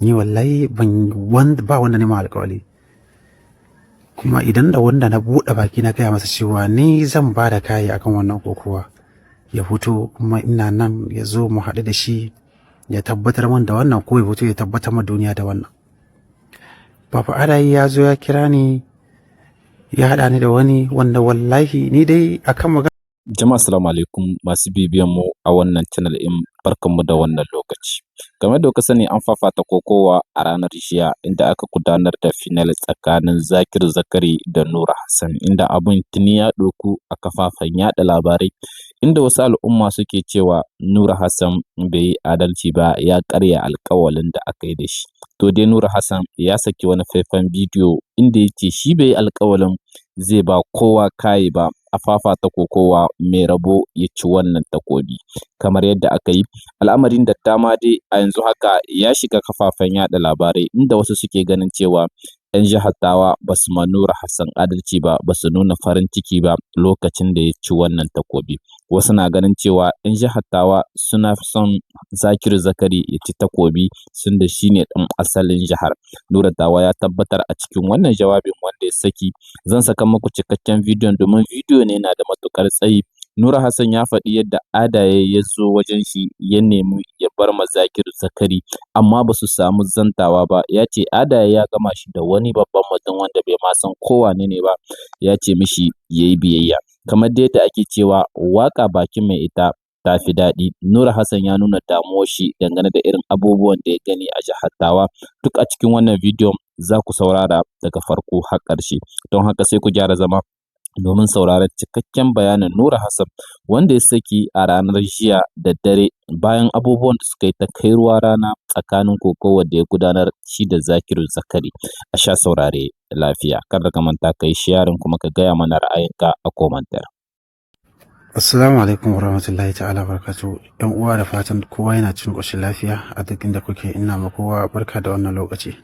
ni wallahi ba wanda ne ma alƙawari, kuma idan da wanda na buɗe baki na gaya masa cewa ni zan ba da kayi akan wannan kokowa ya fito, kuma ina nan ya zo mu haɗu da shi ya tabbatar min da wannan, ko ya fito ya tabbatar ma duniya da wannan. Baba Adayi ya zo ya kira ni ya haɗa ni da wani wanda wallahi ni dai akan magana. Jama'a assalamu alaikum masu bibiyan mu a wannan channel in barkanmu da wannan lokaci. Game da kuka sani an fafata kokowa a ranar jiya inda aka gudanar da final tsakanin Zakir Zakari da Nura Hassan, inda abun tuni ya ɗauku a kafafen yaɗa labarai, inda wasu al'umma suke cewa Nura Hassan bai yi adalci ba, ya karya alƙawalin da aka yi da shi. To dai Nura Hassan ya saki wani faifan bidiyo inda yake shi bai yi alƙawalin zai ba kowa kayi ba a fafata kokowa mai rabo ya ci wannan takobi kamar yadda aka yi. Al'amarin da dama dai a yanzu haka ya shiga kafafen yada labarai, inda wasu suke ganin cewa 'yan jihar Tawa ba su ma Nura Hassan adalci ba, ba su nuna farin ciki ba lokacin da ya ci wannan takobi. Wasu na ganin cewa 'yan jihar Tawa suna son Zakir Zakari ya ci takobi sun da shi ne ɗan asalin jihar. Nura Tawa ya tabbatar a cikin wannan jawabin wanda ya saki, zan saka muku cikakken bidiyon domin bidiyo ne na da matukar tsayi. Nura Hassan ya faɗi yadda Adaye ya zo wajen shi ya nemi ya bar ma Zakir Zakari, amma ba su samu zantawa ba. Ya ce Adaye ya gama shi da wani babban mutum wanda bai ma san kowane ne ba, ya ce mishi ya yi biyayya. Kamar da yadda ake cewa waka bakin mai ita ta fi daɗi, Nura Hassan ya nuna damuwar shi dangane da irin abubuwan da ya gani a jihar Tawa. Duk a cikin wannan bidiyon za ku saurara daga farko har ƙarshe, don haka sai ku gyara zama domin sauraron cikakken bayanin Nura Hassan wanda ya saki a ranar jiya da dare bayan abubuwan da suka yi ta kai ruwa rana tsakanin kokowar da ya gudanar shi da Zakir Zakari. A sha saurare lafiya, kada ka manta kai sharing kuma ka gaya mana ra'ayinka a komantar. Assalamu alaikum warahmatullahi ta'ala barakatuh. Yan uwa da fatan kowa yana cikin ƙoshin lafiya a duk inda kuke, ina ma kowa barka da wannan lokaci.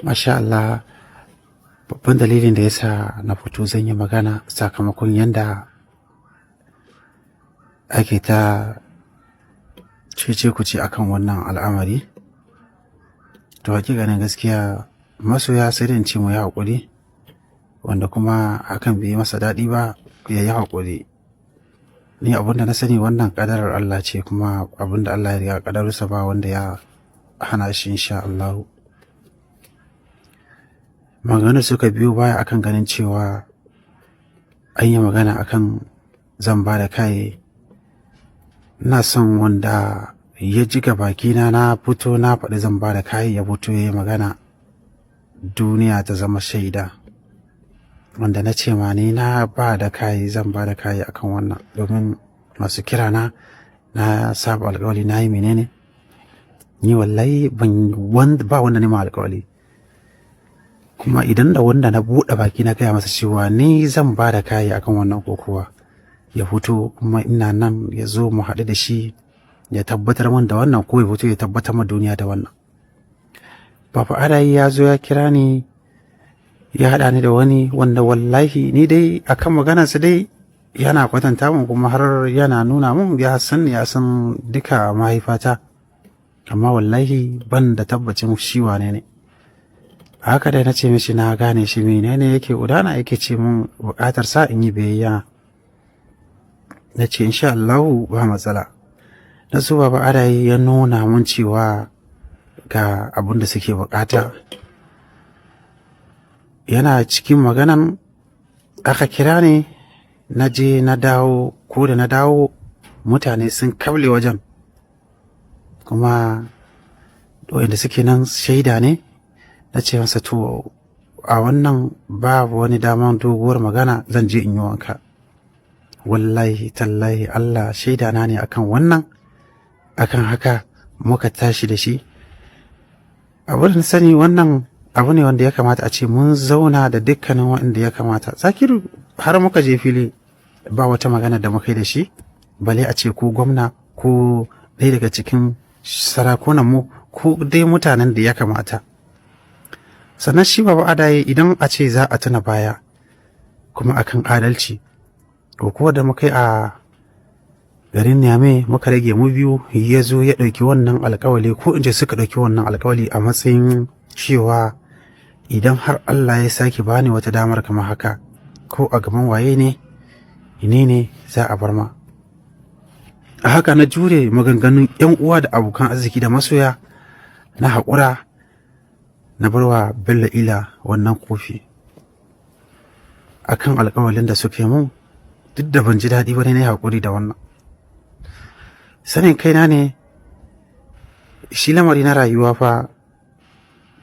Masha Allah, babban dalilin da yasa na fito zan yi magana sakamakon yanda ake ta cece kuce akan wannan al'amari. To hakikanin gaskiya masoya sai da ce mu yi haƙuri, wanda kuma hakan bai masa daɗi ba ya yi haƙuri. Ni abinda na sani wannan ƙadarar Allah ce, kuma abinda Allah ya riga ƙadararsa ba wanda ya hana shi insha Allah. Magana suka biyo baya akan ganin cewa an yi magana akan zan ba da kai. Ina son wanda ya ji bakina na fito na faɗi zan ba da kai ya fito ya yi magana, duniya ta zama shaida. Wanda na ce ma ni na ba da kayi, zan ba da kayi akan wannan, domin masu kira na saba alƙawari na yi menene, ni wallahi ba wanda ne ma alƙawari, kuma idan da wanda na buɗe baki na gaya masa cewa ni zan ba da kayi akan wannan kokowa ya fito, kuma ina nan ya zo mu haɗu da shi ya tabbatar min da wannan, ko ya fito ya tabbatar ma duniya da wannan. Baba Adayi ya zo ya kira ni ya haɗa ni da wani wanda wallahi ni dai akan maganarsa dai yana kwatanta min, kuma har yana nuna min ya san duka mahaifata, amma wallahi ban da tabbacin shi wane ne. Haka dai na ce mishi na gane shi menene yake gudana, yake ce min buƙatar sa in yi biyayya. Na ce insha Allahu ba matsala. Na so Baba Adayi ya nuna min cewa ga abin da suke buƙata. Yana cikin maganan aka kira ne, na je na dawo, ko da na dawo mutane sun kable wajen, kuma wanda suke nan shaida ne. Na ce masa to a wannan babu wani daman doguwar magana, zan je in yi wanka. Wallahi tallahi Allah shaida na ne akan wannan, akan haka muka tashi da shi. Abin da sani wannan abu ne wanda ya kamata a ce mun zauna da dukkanin waɗanda ya kamata. Zakiru har muka je fili ba wata magana da muka yi da shi, bale a ce ko gwamna ko ɗaya daga cikin sarakunan mu ko dai mutanen da ya kamata. Sannan shi Baba Adayi idan a ce za a tuna baya kuma akan adalci, ko da muka yi a garin Niamey muka rage mu biyu, ya zo ya ɗauki wannan alƙawali, ko in ce suka ɗauki wannan alƙawali a matsayin cewa idan har Allah ya sake bani wata damar kamar haka, ko a gaban waye ne ne za a bar ma. A haka na jure maganganun 'yan uwa da abokan arziki da masoya, na haƙura na barwa Bello Ila wannan kofi akan alƙawalin da suke mun, duk da ban ji daɗi ba ne, na haƙuri da wannan. Sanin kaina ne, shi lamari na rayuwa fa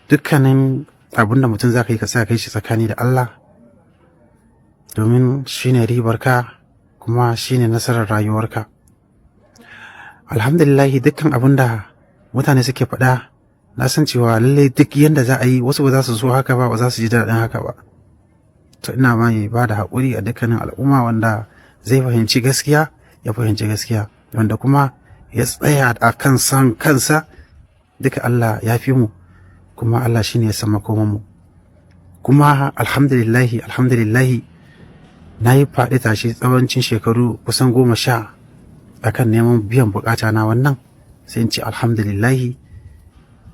dukkanin abin da mutum za ka yi ka sa kai shi tsakani da Allah, domin shi ne ribarka kuma shi ne nasarar rayuwarka. Alhamdulillahi, dukkan abin da mutane suke faɗa na san cewa lallai duk yanda za a yi, wasu ba za su so haka ba za su ji daɗin haka ba. To ina mai ba da haƙuri a dukkanin al'umma wanda zai fahimci gaskiya ya fahimci gaskiya, wanda kuma ya tsaya a kan san kansa, duka Allah ya fi mu, kuma Allah shine ya san makoman mu. Kuma alhamdulillahi na yi faɗi tashi tsawancin shekaru kusan 10 akan neman biyan bukata na wannan, sai in ce alhamdulillahi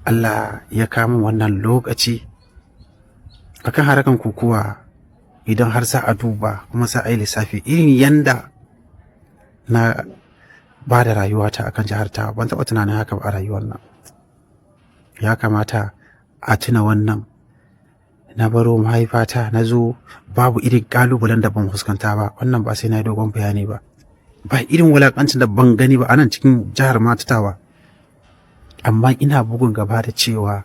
Allah ya kama wannan lokaci. Akan harakan kokowa, idan har za a duba kuma za a yi lissafi irin yanda na ba da rayuwata akan jihar ta, ban taɓa tunanin haka ba a rayuwar nan. Ya kamata a tuna wannan. Na baro mahaifata na zo, babu irin ƙalubalen da ban fuskanta ba, wannan ba sai na yi dogon bayani ba. Ba irin wulaƙancin da ban gani ba a nan cikin jihar Matatawa. Amma ina bugun gaba da cewa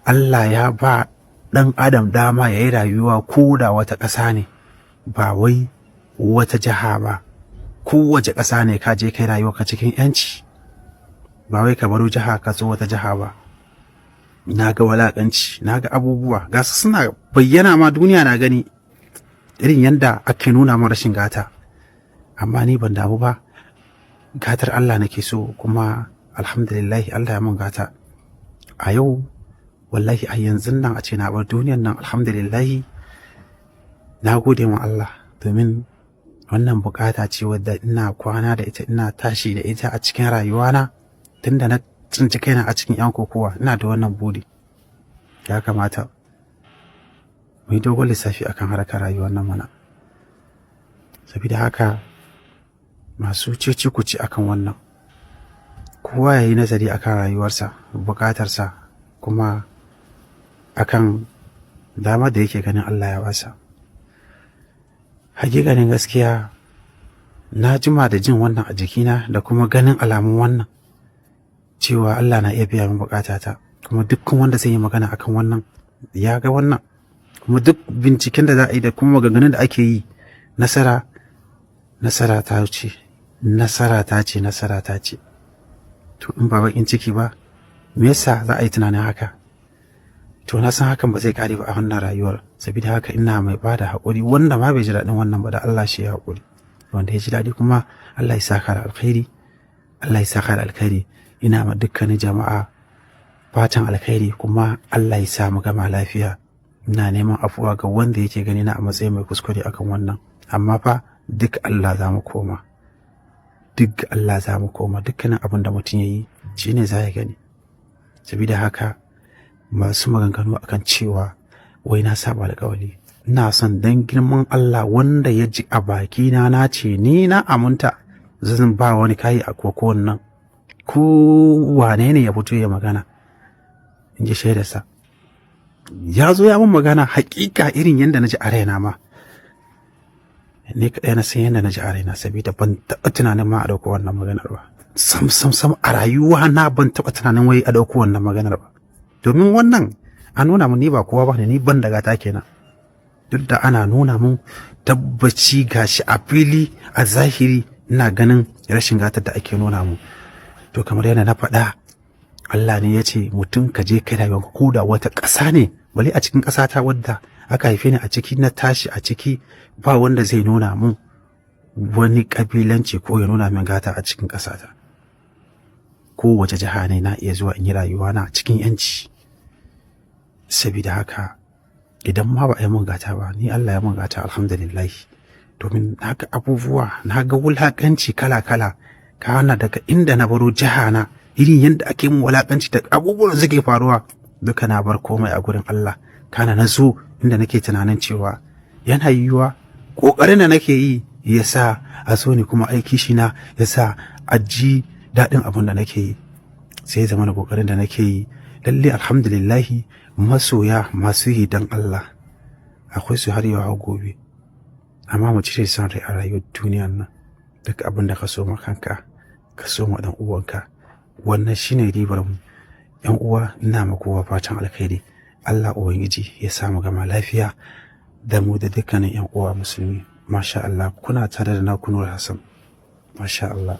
Allah ya ba ɗan adam dama ya yi rayuwa ko da wata ƙasa ne, ba wai wata jiha ba. Kowace ƙasa ne ka je kai rayuwa ka cikin ‘yanci, ba wai ka baro jiha ka zo wata jiha ba. Na ga walaƙanci, na ga abubuwa ga su suna bayyana ma, duniya na gani irin yanda ake nuna min rashin gata, amma ni ban damu ba. Gatar Allah nake so, kuma alhamdulillahi Allah ya mun gata. A yau wallahi a yanzu nan a ce na bar duniyan nan, alhamdulillahi na gode wa Allah, domin wannan bukata ce wadda ina kwana da ita, ina tashi da ita a cikin rayuwana tunda na tsinci kaina a cikin 'yan kokowa. Ina da wannan buri. Ya kamata mu yi dogon lissafi akan harkar rayuwar nan mana. Saboda haka masu cece kuce akan wannan, kowa ya yi nazari akan rayuwarsa, bukatarsa, kuma akan dama da yake ganin Allah ya basa. Hakikanin gaskiya, na jima da jin wannan a jikina da kuma ganin alamun wannan, cewa Allah na iya biya min bukatata, kuma dukkan wanda zai yi magana akan wannan ya ga wannan, kuma duk binciken da za a yi da kuma maganganun da ake yi, nasara ta ce, nasara ta ce. To in ba bakin ciki ba, me yasa za a yi tunanin haka? To na san hakan ba zai kare ba a wannan rayuwar. Saboda haka ina mai bada haƙuri, wanda ma bai ji daɗin wannan ba, da Allah shi ya haƙuri, wanda ya ji daɗi kuma Allah ya saka da alkhairi, Allah ya saka da alkhairi. Ina ma dukkanin jama'a fatan alkhairi, kuma Allah ya sa mu gama lafiya. Ina neman afuwa ga wanda yake gani na a matsayin mai kuskure akan wannan, amma fa duk Allah za mu koma, duk Allah za mu koma. Dukkanin abin da mutum ya yi shine za ya gani. Saboda haka masu maganganu akan cewa wai na saba alƙawari, ina son dan girman Allah wanda ya ji a bakina na ce ni na aminta zan ba wani kayi a kokon nan, ko wane ne ya fito ya magana, in ji shaidarsa. Ya zo ya mun magana hakika irin yadda na ji a raina ma, ni kaɗai na san yadda na ji a raina, saboda ban taɓa tunanin ma a ɗauko wannan maganar ba. Sam a rayuwa na ban taɓa tunanin wai a ɗauko wannan maganar ba, domin wannan an nuna mun ni ba kowa ba ne, ni ban da gata kenan. Duk da ana nuna mun tabbaci gashi a fili a zahiri, ina ganin rashin gatar da ake nuna mu. To kamar yadda na faɗa, Allah ne ya ce mutum ka je kai rayuwa ko da wata ƙasa ne, bale a cikin ƙasa ta wadda aka haife ni a ciki, na tashi a ciki, ba wanda zai nuna mun wani ƙabilanci ko ya nuna min gata a cikin ƙasa ta. Kowace jiha ne na iya zuwa in yi rayuwa na cikin yanci. Saboda haka idan ma ba a yi mun gata ba, ni Allah ya mun gata, alhamdulillah. domin na ga abubuwa, na ga wulaƙanci kala-kala, kana daga inda na baro jiha na, irin yadda ake mun wulaƙanci da abubuwan da suke faruwa, duka na bar komai a gurin Allah. Kana na zo inda nake tunanin cewa yana yiwuwa ƙoƙarin da nake yi ya sa a so ni, kuma aiki shi na ya sa a ji daɗin abin da nake yi. Sai ya zama da ƙoƙarin da nake yi lalle alhamdulillahi, masoya masu yi don Allah akwai su har yau har gobe. Amma mu cire son rai a rayuwar duniyar nan. Duk abin da ka so ma kanka, ka so ma ɗan uwanka. Wannan shine ribar mu. ‘Yan uwa, ina ma kowa fatan alkhairi. Allah Ubangiji ya samu gama lafiya da mu da dukkanin ‘yan uwa musulmi. Masha Allah, kuna tare da naku Nur Hassan. Masha Allah.